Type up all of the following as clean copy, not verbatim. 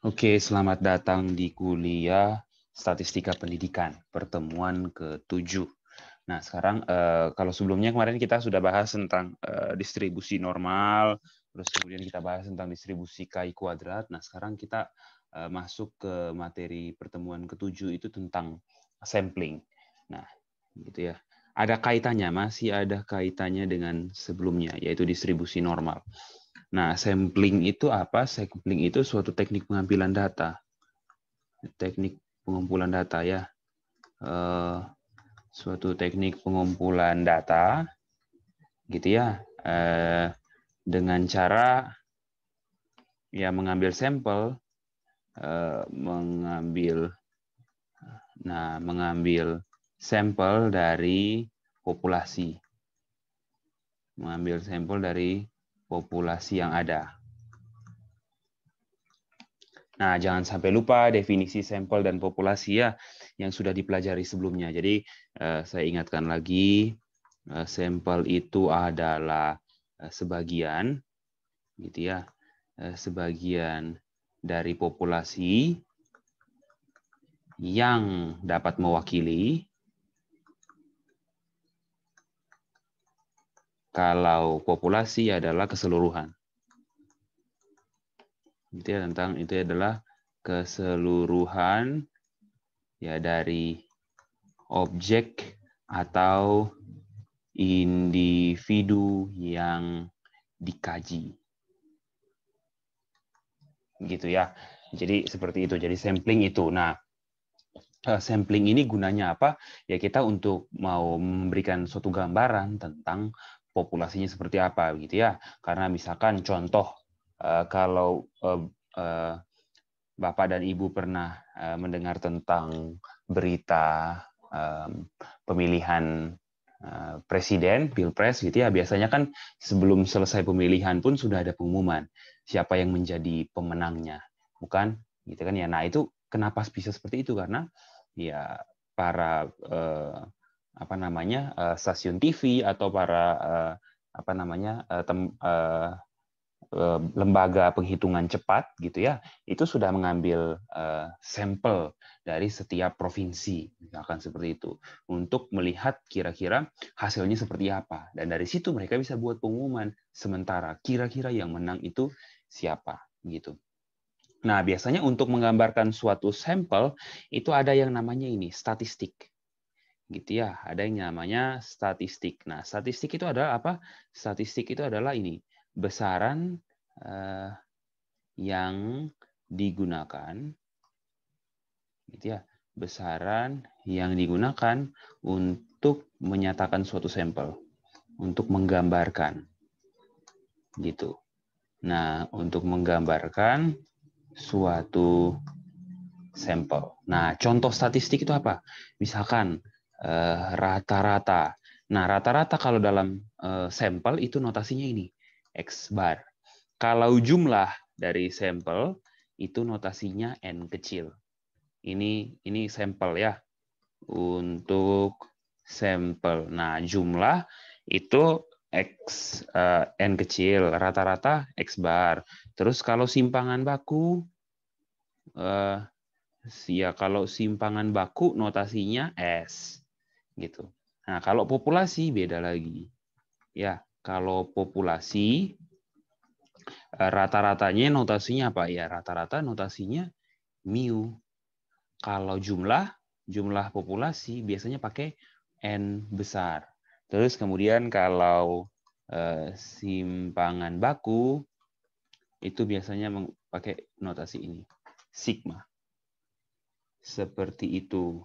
Oke, selamat datang di kuliah Statistika Pendidikan, pertemuan ke-7. Nah, sekarang kalau sebelumnya kemarin kita sudah bahas tentang distribusi normal, terus kemudian kita bahas tentang distribusi KI kuadrat. Nah, sekarang kita masuk ke materi pertemuan ke-7 itu tentang sampling. Nah, gitu ya. Ada kaitannya, masih ada kaitannya dengan sebelumnya, yaitu distribusi normal. Nah, sampling itu apa? Sampling itu suatu teknik pengambilan data. Teknik pengumpulan data ya. Suatu teknik pengumpulan data gitu ya. Dengan cara ya mengambil sampel, mengambil sampel dari populasi. Mengambil sampel dari populasi yang ada. Nah, jangan sampai lupa definisi sampel dan populasi ya yang sudah dipelajari sebelumnya. Jadi, saya ingatkan lagi, sampel itu adalah sebagian, gitu ya, sebagian dari populasi yang dapat mewakili kalau populasi adalah keseluruhan. Itu ya, tentang itu adalah keseluruhan ya dari objek atau individu yang dikaji. Gitu ya. Jadi seperti itu. Jadi sampling itu. Nah, sampling ini gunanya apa? Ya kita untuk mau memberikan suatu gambaran tentang populasinya seperti apa gitu ya. Karena misalkan contoh kalau Bapak dan Ibu pernah mendengar tentang berita pemilihan presiden, pilpres gitu ya, biasanya kan sebelum selesai pemilihan pun sudah ada pengumuman siapa yang menjadi pemenangnya, bukan? Gitu kan ya. Nah, itu kenapa bisa seperti itu? Karena ya para stasiun TV atau para lembaga penghitungan cepat gitu ya, itu sudah mengambil sampel dari setiap provinsi, misalkan seperti itu, untuk melihat kira-kira hasilnya seperti apa. Dan dari situ mereka bisa buat pengumuman sementara kira-kira yang menang itu siapa gitu. Nah, biasanya untuk menggambarkan suatu sampel itu ada yang namanya ini statistik. Gitu ya, ada yang namanya statistik. Nah, statistik itu adalah apa? Statistik itu adalah ini, besaran yang digunakan, gitu ya, besaran yang digunakan untuk menyatakan suatu sampel, untuk menggambarkan, gitu. Nah, untuk menggambarkan suatu sampel. Nah, contoh statistik itu apa? Misalkan rata-rata. Nah, rata-rata kalau dalam sampel itu notasinya ini, X bar. Kalau jumlah dari sampel itu notasinya N kecil. Ini sampel ya. Untuk sampel. Nah, jumlah itu N kecil, rata-rata X bar. Terus kalau simpangan baku, ya kalau simpangan baku notasinya S. Gitu. Nah, kalau populasi beda lagi. Ya, kalau populasi rata-ratanya notasinya apa? Ya, rata-rata notasinya mu. Kalau jumlah populasi biasanya pakai N besar. Terus kemudian kalau simpangan baku itu biasanya pakai notasi ini, sigma. Seperti itu.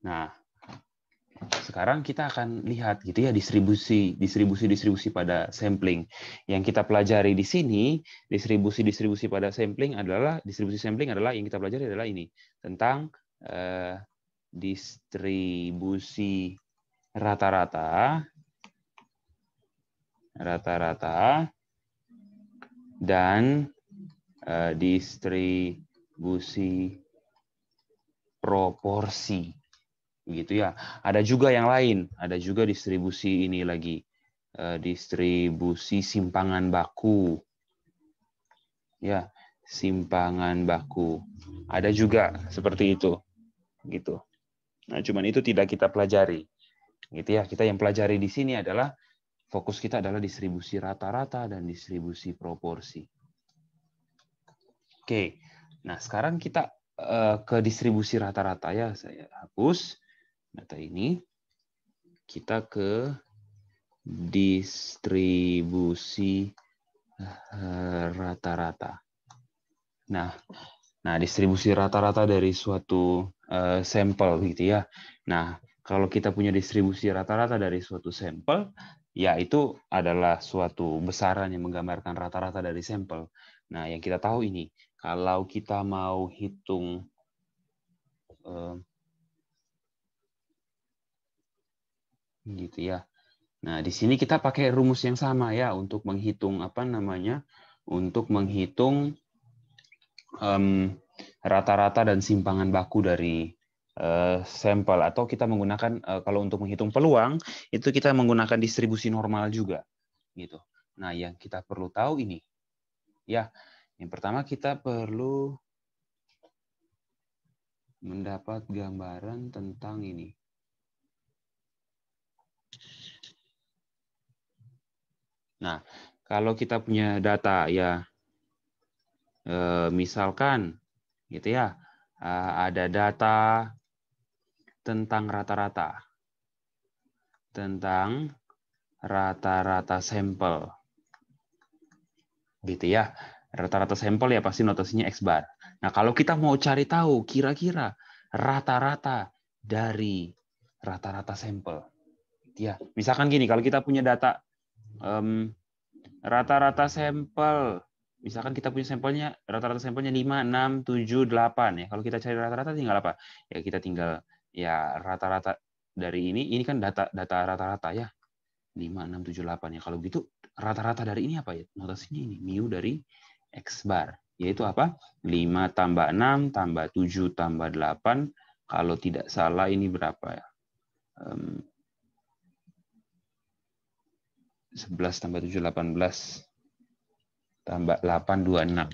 Nah, sekarang kita akan lihat gitu ya distribusi pada sampling. Yang kita pelajari di sini, distribusi pada sampling adalah yang kita pelajari adalah ini, tentang distribusi rata-rata dan distribusi proporsi. Gitu ya. Ada juga yang lain, ada juga distribusi ini lagi, distribusi simpangan baku. Ya, simpangan baku. Ada juga seperti itu, gitu. Nah, cuman itu tidak kita pelajari, gitu ya. Kita yang pelajari di sini adalah fokus kita adalah distribusi rata-rata dan distribusi proporsi. Oke, nah sekarang kita ke distribusi rata-rata ya. Saya hapus data ini. Kita ke distribusi rata-rata. Nah, distribusi rata-rata dari suatu sampel gitu ya. Nah, kalau kita punya distribusi rata-rata dari suatu sampel, ya itu adalah suatu besaran yang menggambarkan rata-rata dari sampel. Nah, yang kita tahu ini, kalau kita mau hitung gitu ya. Nah, di sini kita pakai rumus yang sama ya untuk menghitung untuk menghitung rata-rata dan simpangan baku dari sampel, atau kita menggunakan kalau untuk menghitung peluang itu kita menggunakan distribusi normal juga gitu. Nah, yang kita perlu tahu ini ya, yang pertama kita perlu mendapat gambaran tentang ini. Nah, kalau kita punya data ya, misalkan gitu ya, ada data tentang rata-rata sampel, gitu ya. Rata-rata sampel ya pasti notasinya X bar. Nah, kalau kita mau cari tahu kira-kira rata-rata dari rata-rata sampel, ya, misalkan gini, kalau kita punya data rata-rata sampel, misalkan kita punya sampelnya, rata-rata sampelnya 5, 6, 7, 8 ya. Kalau kita cari rata-rata tinggal apa? Ya kita tinggal ya rata-rata dari ini kan data rata-rata ya. 5, 6, 7, 8 ya. Kalau gitu rata-rata dari ini apa ya? Notasinya ini mu dari X bar. Yaitu apa? 5 tambah 6 tambah 7 tambah 8. Kalau tidak salah ini berapa ya? 11 tambah 7, 18. Tambah 8, 26.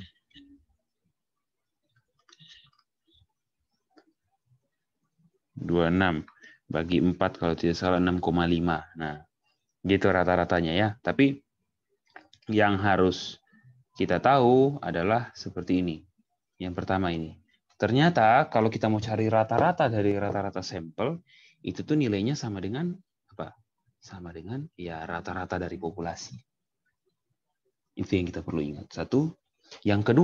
26 bagi 4 kalau tidak salah 6,5. Nah, gitu rata-ratanya ya. Tapi yang harus kita tahu adalah seperti ini. Yang pertama ini. Ternyata kalau kita mau cari rata-rata dari rata-rata sampel, itu tuh nilainya sama dengan apa? Sama dengan ya rata-rata dari populasi. Itu yang kita perlu ingat. Satu. Yang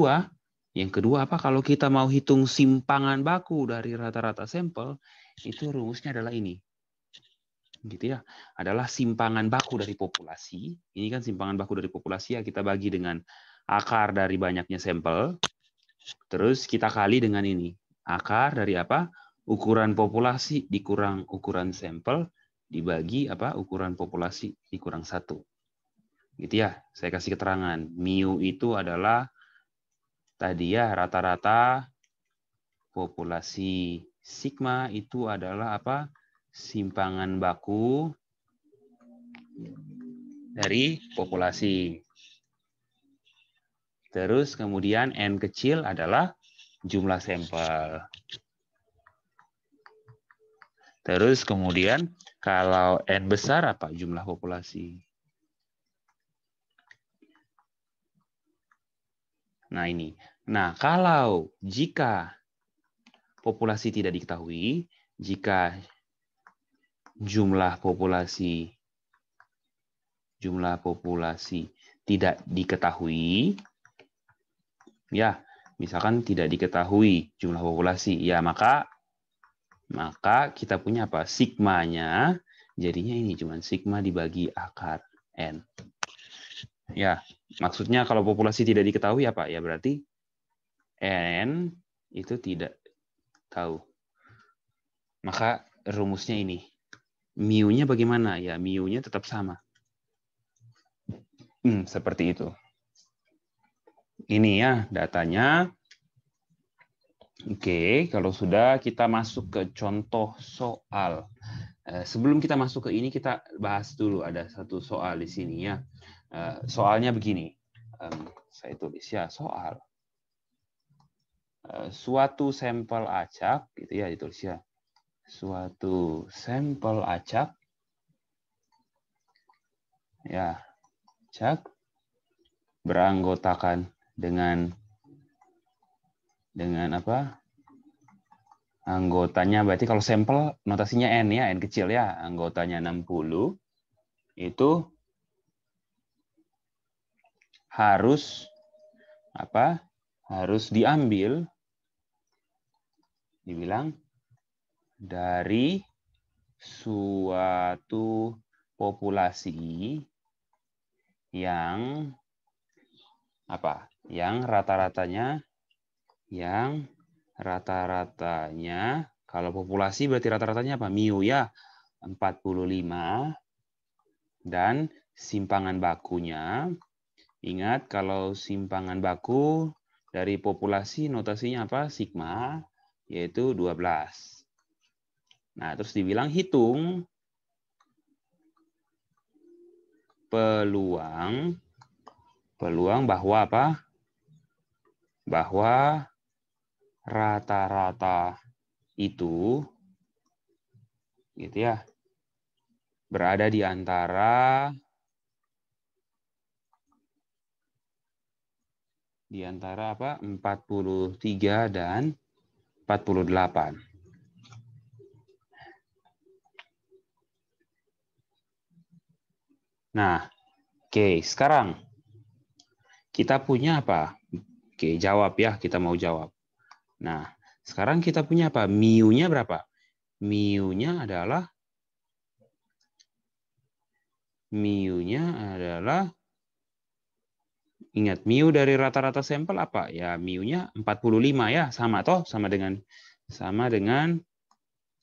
kedua apa? Kalau kita mau hitung simpangan baku dari rata-rata sampel, itu rumusnya adalah ini. Gitu ya. Adalah simpangan baku dari populasi. Ini kan simpangan baku dari populasi ya, kita bagi dengan akar dari banyaknya sampel. Terus kita kali dengan ini. Akar dari apa? Ukuran populasi dikurang ukuran sampel dibagi apa? Ukuran populasi dikurang 1. Gitu ya. Saya kasih keterangan. Mu itu adalah tadi ya rata-rata populasi. Sigma itu adalah apa? Simpangan baku dari populasi. Terus kemudian N kecil adalah jumlah sampel. Terus kemudian kalau N besar apa? Jumlah populasi. Nah ini. Nah kalau jika populasi tidak diketahui, jika jumlah populasi tidak diketahui, ya misalkan tidak diketahui jumlah populasi, ya maka kita punya apa? Sigmanya jadinya ini cuma sigma dibagi akar N. Ya, maksudnya kalau populasi tidak diketahui apa? Ya berarti N itu tidak tahu. Maka rumusnya ini. Mu-nya bagaimana? Ya, mu-nya tetap sama. Seperti itu. Ini ya datanya. Oke, kalau sudah kita masuk ke contoh soal. Sebelum kita masuk ke ini, kita bahas dulu. Ada satu soal di sini ya. Soalnya begini. Saya tulis ya, soal. suatu sampel acak, gitu ya ditulis ya. Suatu sampel acak, ya, acak beranggotakan dengan apa? Anggotanya berarti kalau sampel notasinya N ya, N kecil ya. Anggotanya 60 itu harus apa? Harus diambil dibilang dari suatu populasi yang apa? Yang rata-ratanya kalau populasi berarti rata-ratanya apa? Mu ya 45 dan simpangan bakunya. Ingat kalau simpangan baku dari populasi notasinya apa? Sigma yaitu 12. Nah, terus dibilang hitung peluang bahwa apa? Bahwa rata-rata itu gitu ya berada di antara apa? 43 dan 48. Nah, oke, sekarang kita punya apa? Oke, jawab ya, kita mau jawab. Nah, sekarang kita punya apa? Mu-nya berapa? Mu-nya adalah ingat mu dari rata-rata sampel apa? Ya, mu-nya 45 ya, sama toh, sama dengan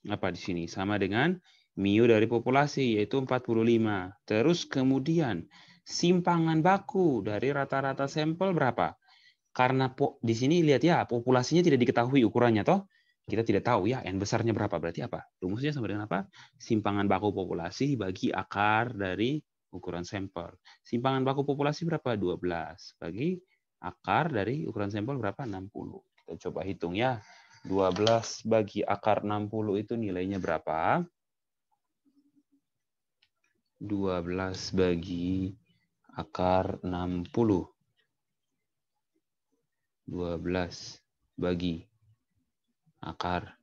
apa di sini? Sama dengan mu dari populasi yaitu 45. Terus kemudian simpangan baku dari rata-rata sampel berapa? Karena di sini lihat ya, populasinya tidak diketahui ukurannya toh. Kita tidak tahu ya N besarnya berapa. Berarti apa? Rumusnya sama dengan apa? Simpangan baku populasi bagi akar dari ukuran sampel. Simpangan baku populasi berapa? 12. Bagi akar dari ukuran sampel berapa? 60. Kita coba hitung ya. 12 bagi akar 60 itu nilainya berapa? 12 bagi akar 60. 12 bagi akar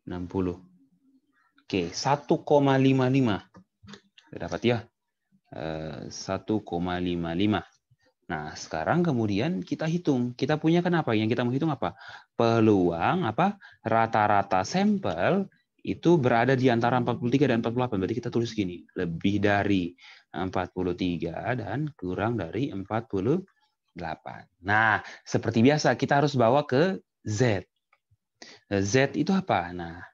60. Oke, 1,55. Dapat ya? 1,55. Nah, sekarang kemudian kita hitung. Kita punya kan apa? Yang kita mau hitung apa? Peluang apa? Rata-rata sampel itu berada di antara 43 dan 48. Berarti kita tulis gini, lebih dari 43 dan kurang dari 48. Nah, seperti biasa kita harus bawa ke Z. Z itu apa? Nah,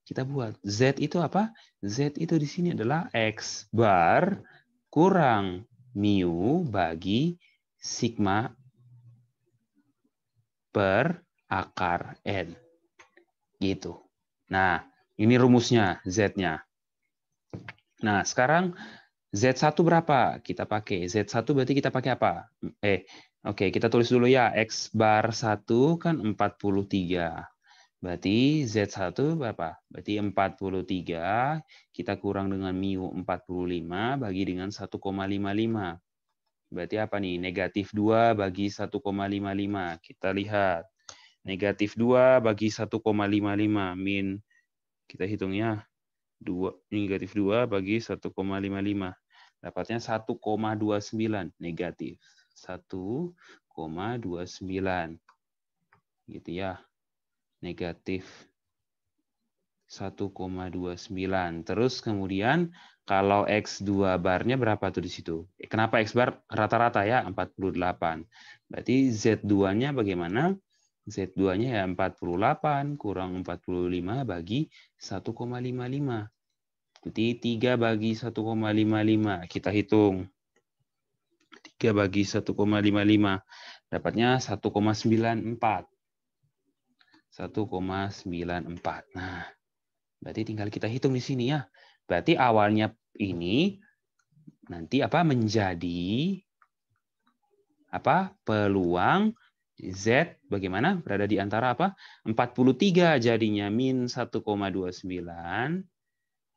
kita buat. Z itu apa? Z itu di sini adalah X bar kurang mu bagi sigma per akar N. Gitu. Nah, ini rumusnya Z-nya. Nah, sekarang Z1 berapa? Kita pakai. Z1 berarti kita pakai apa? Oke, kita tulis dulu ya. X bar 1 kan 43. Berarti Z1 berapa? Berarti 43, kita kurang dengan mu 45, bagi dengan 1,55. Berarti apa nih? Negatif 2 bagi 1,55. Kita lihat. Negatif 2 bagi 1,55. Min, kita hitungnya. Negatif 2 bagi 1,55. Dapatnya 1,29. Negatif. 1,29. Gitu ya. Negatif 1,29. Terus kemudian kalau X2 barnya berapa tuh di situ? Kenapa X bar rata-rata ya? 48. Berarti Z2-nya bagaimana? Z2-nya ya 48 kurang 45 bagi 1,55. Berarti 3 bagi 1,55. Kita hitung. 3 bagi 1,55. Dapatnya 1,94. 1,94. Nah, berarti tinggal kita hitung di sini ya. Berarti awalnya ini nanti apa menjadi apa peluang Z bagaimana? Berada di antara apa? 43 jadinya min 1,29.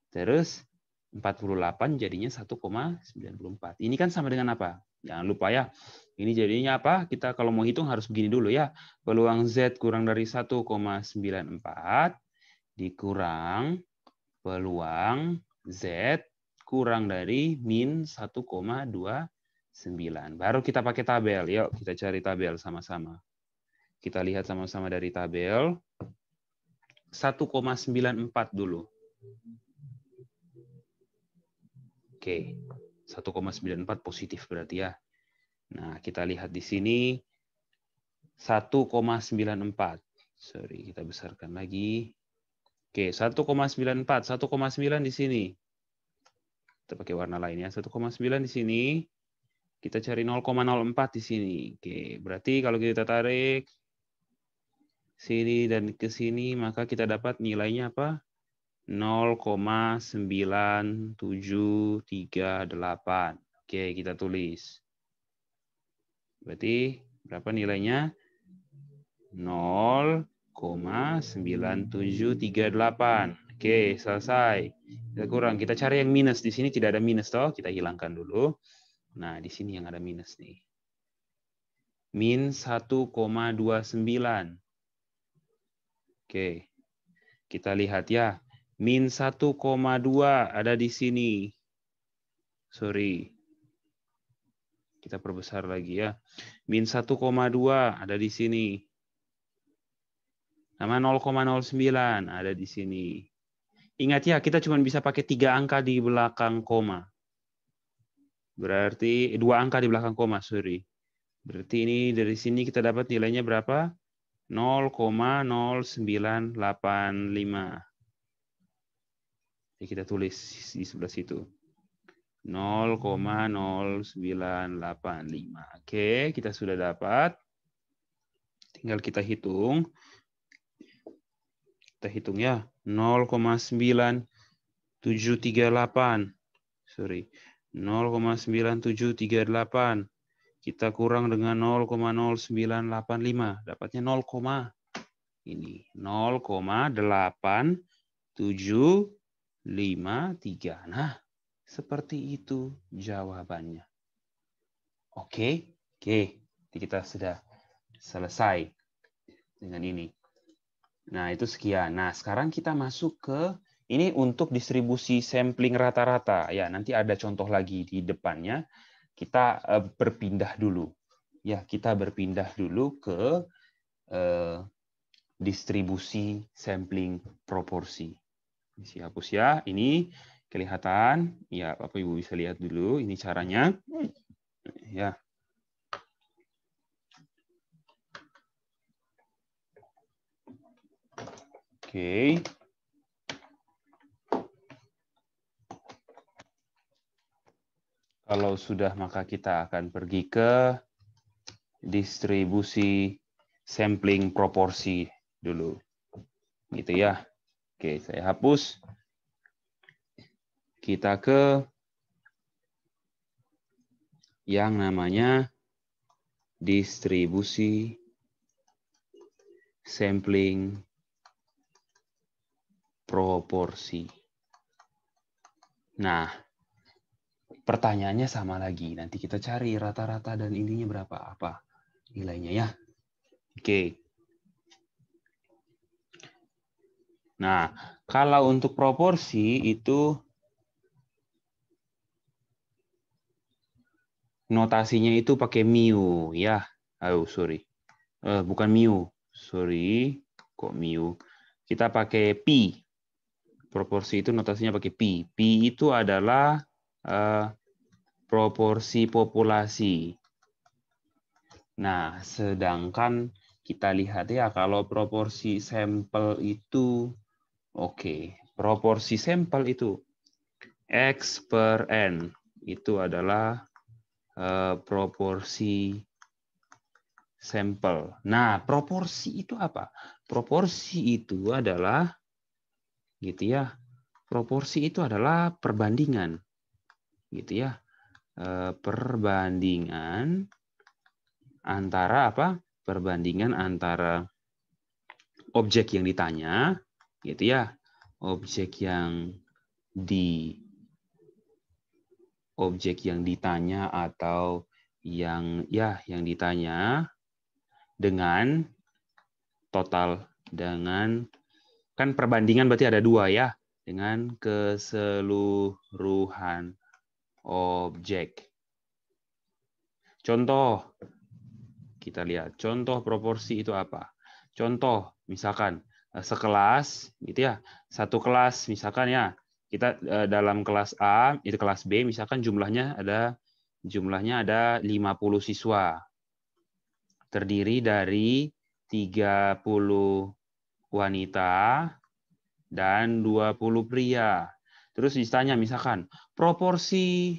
Terus 48 jadinya 1,94. Ini kan sama dengan apa? Jangan lupa ya. Ini jadinya apa? Kita kalau mau hitung harus begini dulu ya. Peluang Z kurang dari 1,94 dikurang peluang Z kurang dari min 1,29. Baru kita pakai tabel. Yuk kita cari tabel sama-sama. Kita lihat sama-sama dari tabel. 1,94 dulu. Oke, 1,94 positif berarti ya. Nah, kita lihat di sini 1,94. Sorry, kita besarkan lagi. Oke, 1,94. 1,9 di sini. Kita pakai warna lain ya. 1,9 di sini. Kita cari 0,04 di sini. Oke, berarti kalau kita tarik sini dan ke sini, maka kita dapat nilainya apa? 0,9738. Oke, kita tulis. Berarti berapa nilainya? 0,9738. Oke, selesai. Kita kurang. Kita cari yang minus. Di sini tidak ada minus toh. Kita hilangkan dulu. Nah, di sini yang ada minus nih. Min 1,29. Oke. Kita lihat ya. Min 1,2 ada di sini. Sorry. Kita perbesar lagi ya. Min 1,2 ada di sini. Sama 0,09 ada di sini. Ingat ya, kita cuma bisa pakai 3 angka di belakang koma. Berarti 2 angka di belakang koma, sorry. Berarti ini dari sini kita dapat nilainya berapa? 0,0985. Jadi kita tulis di sebelah situ. 0,0985. Oke, kita sudah dapat. Tinggal kita hitung. Kita hitung ya. 0,9738. Sorry. 0,9738. Kita kurang dengan 0,0985. Dapatnya 0, ini 0,8753. Nah, seperti itu jawabannya. Oke. Jadi kita sudah selesai dengan ini. Nah, itu sekian. Nah, sekarang kita masuk ke ini untuk distribusi sampling rata-rata. Ya, nanti ada contoh lagi di depannya. Kita berpindah dulu. Ya, kita berpindah dulu ke distribusi sampling proporsi. Isi hapus ya. Ini kelihatan. Ya, Bapak Ibu bisa lihat dulu. Ini caranya. Ya. Oke. Kalau sudah, maka kita akan pergi ke distribusi sampling proporsi dulu. Gitu ya. Oke, saya hapus. Kita ke yang namanya distribusi sampling proporsi. Nah, pertanyaannya sama lagi. Nanti kita cari rata-rata dan ininya berapa, apa nilainya ya. Oke. Nah, kalau untuk proporsi itu notasinya itu pakai mu ya. Oh, sorry. Bukan mu. Sorry. Kok mu? Kita pakai pi. Proporsi itu notasinya pakai pi. Pi itu adalah proporsi populasi. Nah, sedangkan kita lihat ya, kalau proporsi sampel itu, oke, proporsi sampel itu X per N. Itu adalah proporsi sampel. Nah, proporsi itu apa? Proporsi itu adalah, gitu ya, proporsi itu adalah perbandingan. Gitu ya. Perbandingan antara apa? perbandingan antara objek yang ditanya, gitu ya, objek yang ditanya atau yang ditanya dengan total, dengan, kan perbandingan berarti ada dua ya, dengan keseluruhan objek. Contoh, kita lihat contoh proporsi itu apa. Contoh, misalkan sekelas, gitu ya, satu kelas, misalkan ya, kita dalam kelas A, itu kelas B, misalkan jumlahnya ada 50 siswa. Terdiri dari 30 wanita dan 20 pria. Terus ditanya misalkan proporsi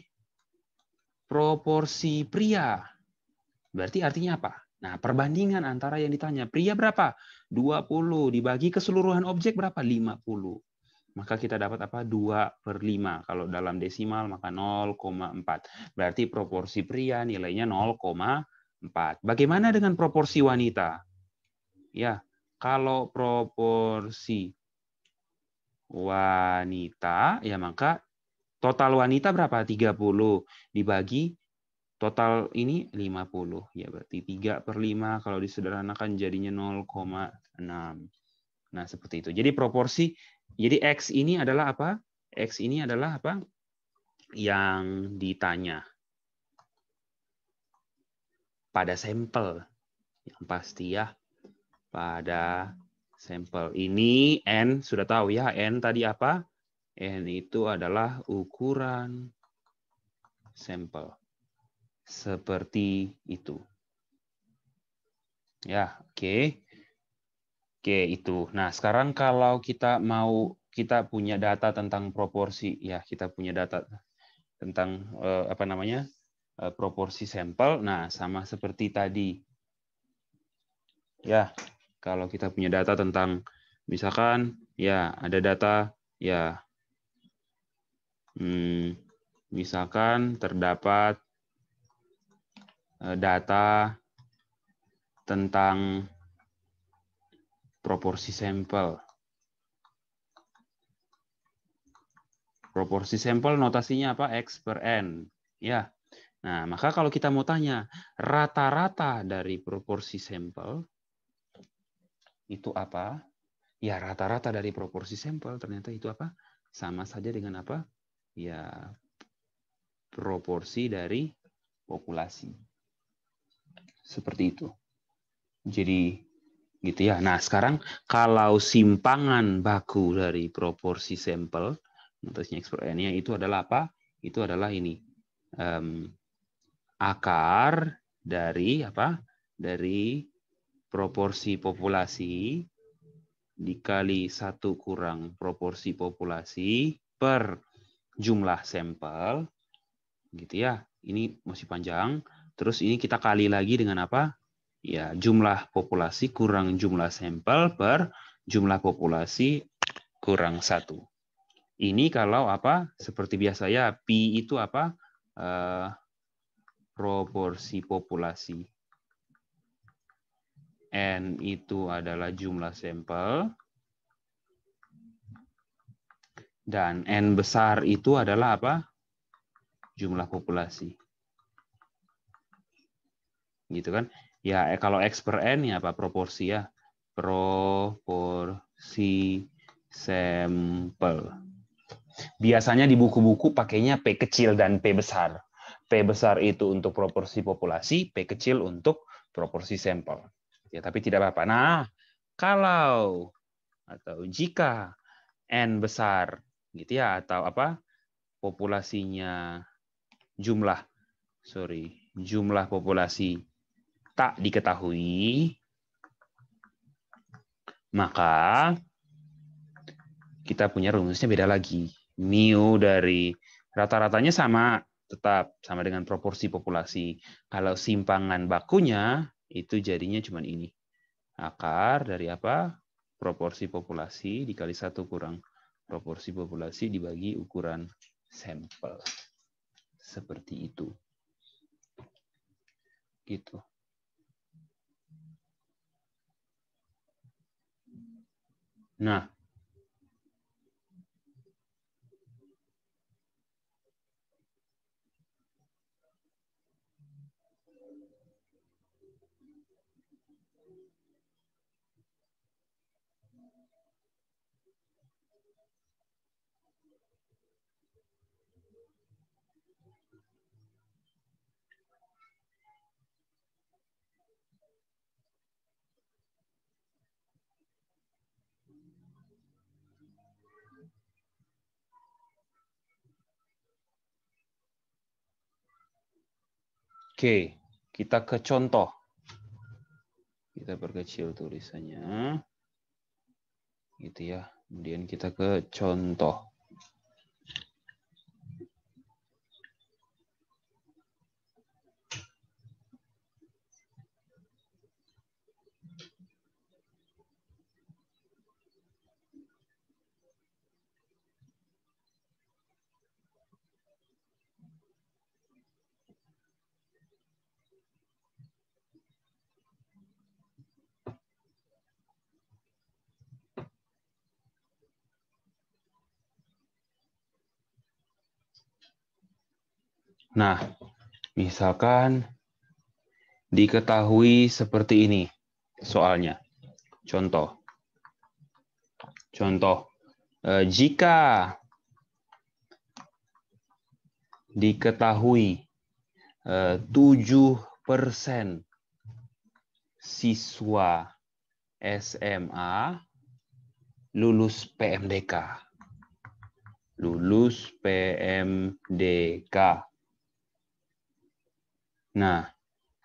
pria. Berarti artinya apa? Nah, perbandingan antara yang ditanya. Pria berapa? 20. Dibagi keseluruhan objek berapa? 50. Maka kita dapat apa? 2/5. Kalau dalam desimal maka 0,4. Berarti proporsi pria nilainya 0,4. Bagaimana dengan proporsi wanita? Ya, kalau proporsi wanita, ya maka total wanita berapa? 30. Dibagi total ini 50. Ya berarti 3/5. Kalau disederhanakan jadinya 0,6. Nah, seperti itu. Jadi proporsi, jadi X ini adalah apa? X ini adalah apa? Yang ditanya pada sampel. Yang pasti ya, pada sampel. Ini N, sudah tahu ya, N tadi apa? N itu adalah ukuran sampel. Seperti itu. Ya, oke. Oke, itu. Nah, sekarang kalau kita punya data tentang proporsi, ya, kita punya data tentang proporsi sampel. Nah, sama seperti tadi. Ya, kalau kita punya data tentang, misalkan, ya, ada data, ya, misalkan terdapat data tentang proporsi sampel. Proporsi sampel notasinya apa? X per N. Ya. Nah, maka kalau kita mau tanya rata-rata dari proporsi sampel itu apa? Ya, rata-rata dari proporsi sampel ternyata itu apa? Sama saja dengan apa? Ya, proporsi dari populasi. Seperti itu. Jadi gitu ya. Nah, sekarang kalau simpangan baku dari proporsi sampel, notasinya X per N-nya itu adalah apa? Itu adalah ini. Akar dari apa? Dari proporsi populasi dikali 1 kurang proporsi populasi per jumlah sampel. Gitu ya. Ini masih panjang. Terus ini kita kali lagi dengan apa? Ya, jumlah populasi kurang jumlah sampel per jumlah populasi kurang 1. Ini kalau apa? Seperti biasa ya, Pi itu apa? Proporsi populasi. N itu adalah jumlah sampel. Dan N besar itu adalah apa? Jumlah populasi. Gitu kan? Ya, kalau X per N ya apa? Proporsi ya. Proporsi sampel. Biasanya di buku-buku pakainya P kecil dan P besar. P besar itu untuk proporsi populasi, P kecil untuk proporsi sampel. Ya, tapi tidak apa-apa. Nah, kalau atau jika N besar gitu ya, atau apa? Populasinya jumlah populasi tak diketahui, maka kita punya rumusnya beda lagi. Mu dari rata-ratanya sama, tetap sama dengan proporsi populasi. Kalau simpangan bakunya itu jadinya cuma ini. Akar dari apa? Proporsi populasi dikali 1 kurang proporsi populasi dibagi ukuran sampel. Seperti itu. Gitu. Nah, oke, kita ke contoh. Kita perkecil tulisannya. Gitu ya. Kemudian kita ke contoh. Nah, misalkan diketahui seperti ini soalnya. Contoh. Jika diketahui 7% siswa SMA lulus PMDK. Lulus PMDK. Nah,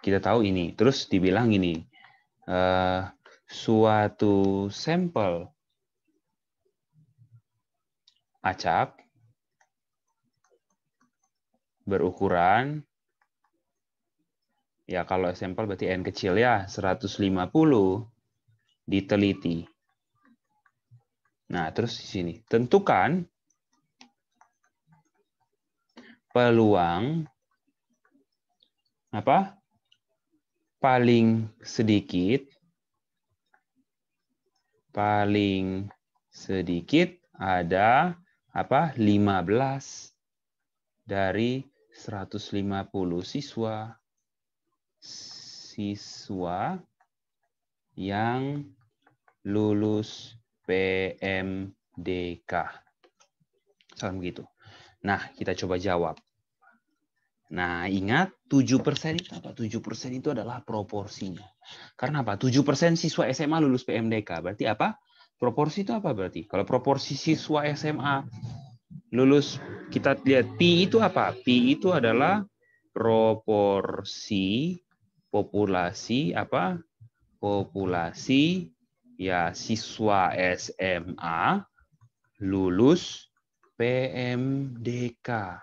kita tahu ini. Terus dibilang ini, suatu sampel acak berukuran, ya kalau sampel berarti N kecil ya, 150 diteliti. Nah, terus di sini, tentukan peluang apa? Paling sedikit ada apa? 15 dari 150 siswa yang lulus PMDK. Misalkan begitu. Nah, kita coba jawab. Nah, ingat 7% itu apa? 7% itu adalah proporsinya. Karena apa? 7% siswa SMA lulus PMDK. Berarti apa? Proporsi itu apa berarti? Kalau proporsi siswa SMA lulus, kita lihat Pi itu apa? Pi itu adalah proporsi populasi apa? Populasi ya siswa SMA lulus PMDK.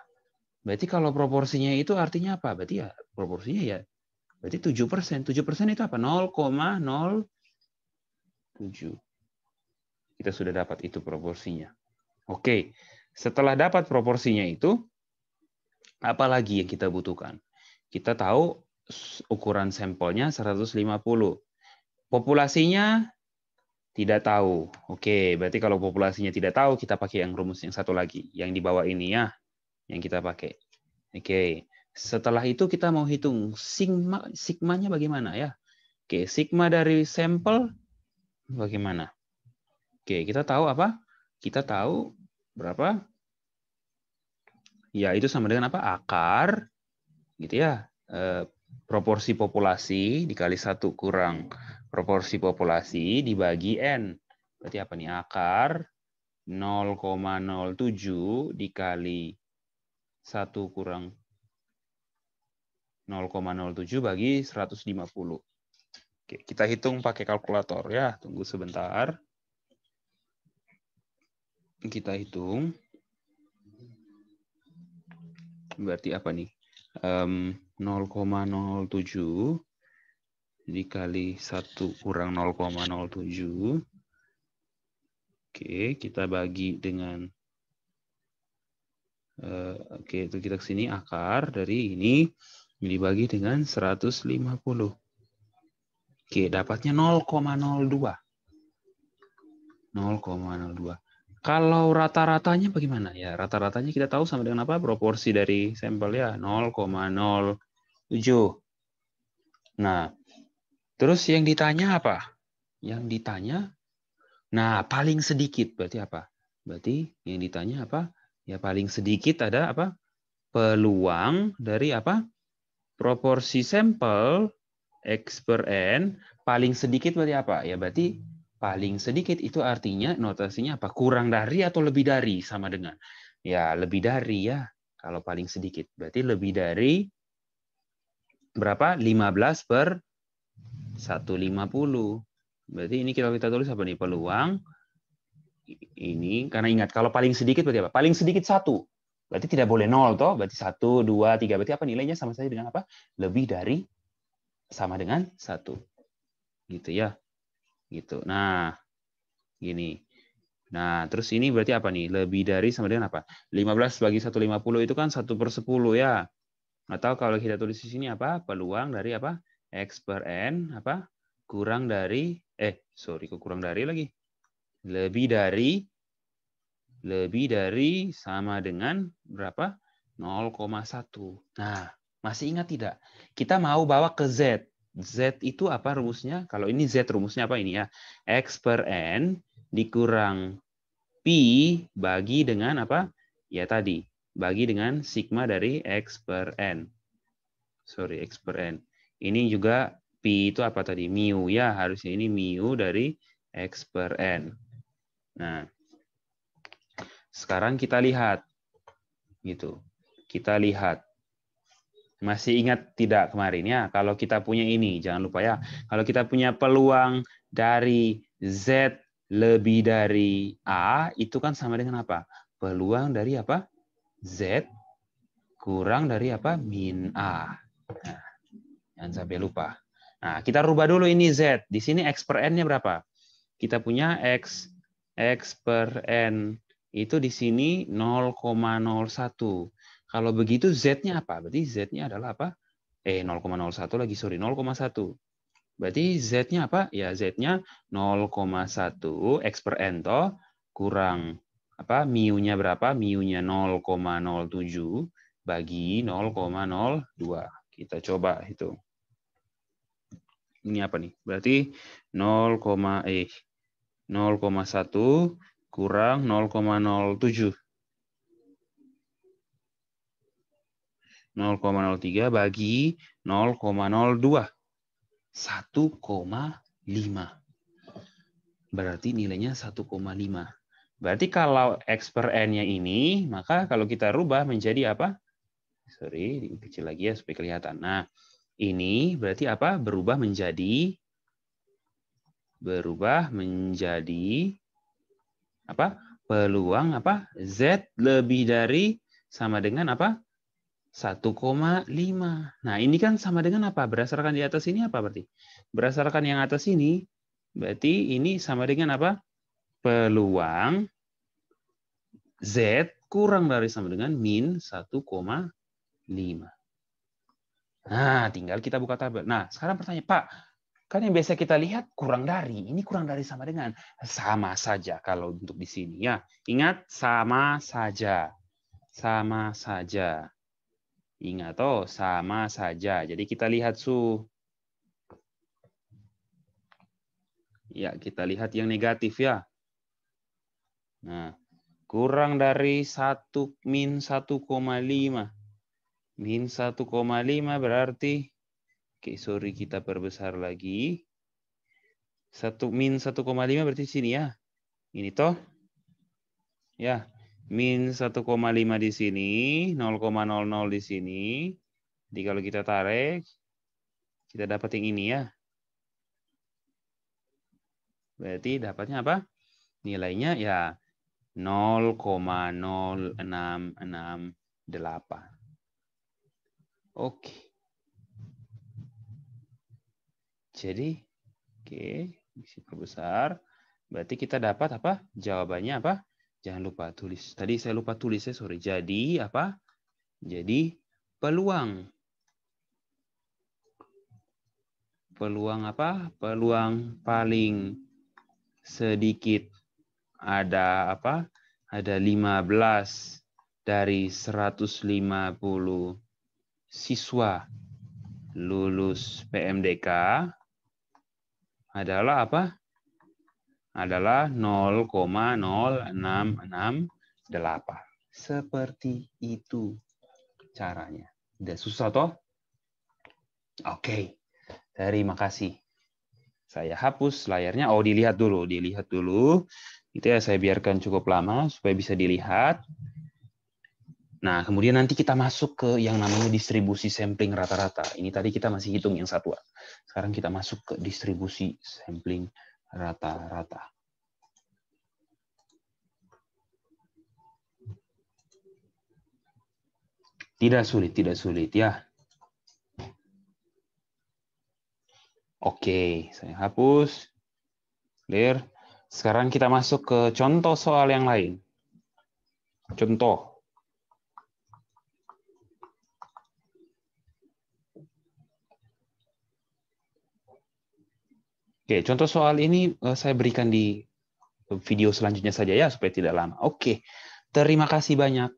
Berarti kalau proporsinya itu artinya apa? Berarti ya proporsinya ya berarti 7%. 7% itu apa? 0,07. Kita sudah dapat itu proporsinya. Oke, setelah dapat proporsinya itu, apa lagi yang kita butuhkan? Kita tahu ukuran sampelnya 150. Populasinya tidak tahu. Oke, berarti kalau populasinya tidak tahu, kita pakai yang rumus yang satu lagi. Yang di bawah ini ya, yang kita pakai. Oke, setelah itu kita mau hitung sigmanya bagaimana ya? Oke, sigma dari sampel bagaimana? Oke, kita tahu apa? Kita tahu berapa? Ya, itu sama dengan apa? Akar, gitu ya. Proporsi populasi dikali 1 kurang proporsi populasi dibagi N. Berarti apa nih? Akar 0,07 dikali 1 kurang 0,07 bagi 150. Oke, kita hitung pakai kalkulator ya. Tunggu sebentar. Kita hitung. Berarti apa nih? 0,07 dikali 1 kurang 0,07. Oke, kita bagi dengan oke, itu kita ke sini akar dari ini dibagi dengan 150. Oke, dapatnya 0,02. 0,02. Kalau rata-ratanya bagaimana? Ya, rata-ratanya kita tahu sama dengan apa? Proporsi dari sampel ya, 0,07. Nah, terus yang ditanya apa? Yang ditanya, nah paling sedikit berarti apa? Berarti yang ditanya apa? Ya paling sedikit ada apa? Peluang dari apa? Proporsi sampel X per N paling sedikit berarti apa? Ya berarti paling sedikit itu artinya notasinya apa? Kurang dari atau lebih dari sama dengan. Ya lebih dari ya. Kalau paling sedikit. Berarti lebih dari berapa? 15 per 150. Berarti ini kita tulis apa nih? Peluang ini. Karena ingat kalau paling sedikit berarti apa? Paling sedikit 1. Berarti tidak boleh 0 toh. Berarti 1, 2, 3. Berarti apa nilainya sama saja dengan apa? Lebih dari sama dengan 1. Gitu ya. Gitu. Nah, gini. Nah, terus ini berarti apa nih? Lebih dari sama dengan apa? 15 bagi 150 itu kan 1/10 ya. Atau kalau kita tulis di sini apa? Peluang dari apa? X per N apa? Kurang dari kurang dari lagi. Lebih dari sama dengan berapa? 0,1. Nah, masih ingat tidak? Kita mau bawa ke Z. Z itu apa rumusnya? Kalau ini Z rumusnya apa ini ya? X per N dikurang Pi bagi dengan apa? Ya tadi, bagi dengan sigma dari X per N. Sorry, X per N. Ini juga Pi itu apa tadi? Mu ya, harusnya ini mu dari X per N. Nah, sekarang kita lihat. Gitu. Kita lihat. Masih ingat tidak kemarin ya? Kalau kita punya ini, jangan lupa ya. Kalau kita punya peluang dari Z lebih dari A, itu kan sama dengan apa? Peluang dari apa? Z kurang dari apa? Min A. Nah, jangan sampai lupa. Nah, kita rubah dulu ini Z. Di sini X per N-nya berapa? Kita punya X per N itu di sini 0,01. Kalau begitu Z-nya apa? Berarti Z-nya adalah apa? 0,01 lagi, sorry, 0,1. Berarti Z-nya apa? Ya, Z-nya 0,1 X per N toh kurang apa? Mu-nya berapa? Mu-nya 0,07 bagi 0,02. Kita coba hitung. Ini apa nih? Berarti 0,1 kurang 0,07. 0,03 bagi 0,02. 1,5. Berarti nilainya 1,5. Berarti kalau X per N-nya ini, maka kalau kita rubah menjadi apa? Sorry, kecil lagi ya supaya kelihatan. Nah, ini berarti apa? Berubah menjadi apa? Peluang apa? Z lebih dari sama dengan apa? 1,5. Nah, ini kan sama dengan apa? Berdasarkan di atas ini apa berarti? Berdasarkan yang atas ini, berarti ini sama dengan apa? Peluang Z kurang dari sama dengan min 1,5. Nah, tinggal kita buka tabel. Nah, sekarang pertanyaan, Pak, kan yang biasa kita lihat kurang dari. Ini kurang dari sama dengan. Sama saja kalau untuk di sini. Ya, ingat, sama saja. Sama saja. Ingat, sama saja. Jadi kita lihat, Ya, kita lihat yang negatif ya. Nah, kurang dari min 1,5. Min 1,5 berarti, oke, sorry, kita perbesar lagi. Min 1,5 berarti sini ya. Ini toh. Ya, min 1,5 di sini, 0,00 di sini. Jadi kalau kita tarik, kita dapat yang ini ya. Berarti dapatnya apa? Nilainya ya 0,0668. Oke. Jadi, oke, bisa perbesar. Berarti kita dapat apa? Jawabannya apa? Jangan lupa tulis. Tadi saya lupa tulis ya, sorry. Jadi apa? Jadi peluang. Peluang apa? Peluang paling sedikit ada apa? Ada 15 dari 150 siswa lulus PMDK adalah apa? Adalah 0,0668. Seperti itu caranya. Udah susah toh? Oke. Terima kasih. Saya hapus layarnya. Oh, dilihat dulu. Itu ya saya biarkan cukup lama supaya bisa dilihat. Nah, kemudian nanti kita masuk ke yang namanya distribusi sampling rata-rata. Ini tadi kita masih hitung yang satuan. Sekarang kita masuk ke distribusi sampling rata-rata. Tidak sulit ya. Oke, saya hapus. Clear. Sekarang kita masuk ke contoh soal yang lain. Contoh. Oke, contoh soal ini saya berikan di video selanjutnya saja ya, supaya tidak lama. Oke, terima kasih banyak.